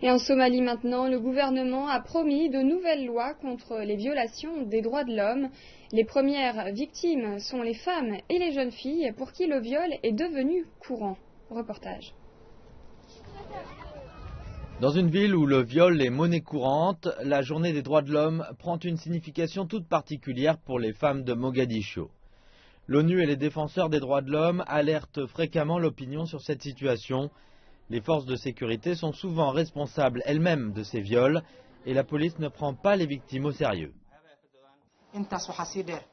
Et en Somalie maintenant, le gouvernement a promis de nouvelles lois contre les violations des droits de l'homme. Les premières victimes sont les femmes et les jeunes filles pour qui le viol est devenu courant. Reportage. Dans une ville où le viol est monnaie courante, la journée des droits de l'homme prend une signification toute particulière pour les femmes de Mogadiscio. L'ONU et les défenseurs des droits de l'homme alertent fréquemment l'opinion sur cette situation. Les forces de sécurité sont souvent responsables elles-mêmes de ces viols et la police ne prend pas les victimes au sérieux.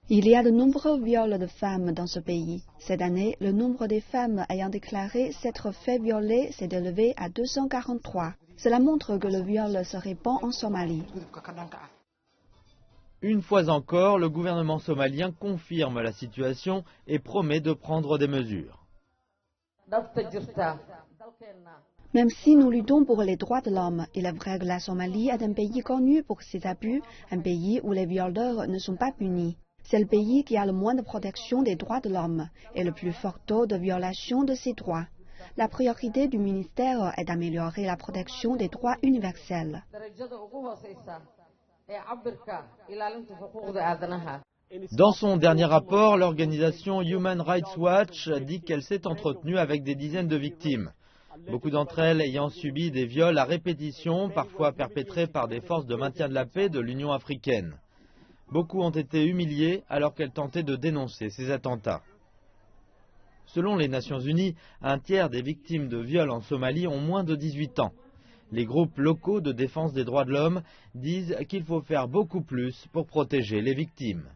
Il y a de nombreux viols de femmes dans ce pays. Cette année, le nombre des femmes ayant déclaré s'être fait violer s'est élevé à 243. Cela montre que le viol se répand en Somalie. Une fois encore, le gouvernement somalien confirme la situation et promet de prendre des mesures. Même si nous luttons pour les droits de l'homme, il est vrai que la Somalie est un pays connu pour ses abus, un pays où les violeurs ne sont pas punis. C'est le pays qui a le moins de protection des droits de l'homme et le plus fort taux de violation de ces droits. La priorité du ministère est d'améliorer la protection des droits universels. Dans son dernier rapport, l'organisation Human Rights Watch dit qu'elle s'est entretenue avec des dizaines de victimes. Beaucoup d'entre elles ayant subi des viols à répétition, parfois perpétrés par des forces de maintien de la paix de l'Union africaine. Beaucoup ont été humiliées alors qu'elles tentaient de dénoncer ces attentats. Selon les Nations Unies, un tiers des victimes de viols en Somalie ont moins de 18 ans. Les groupes locaux de défense des droits de l'homme disent qu'il faut faire beaucoup plus pour protéger les victimes.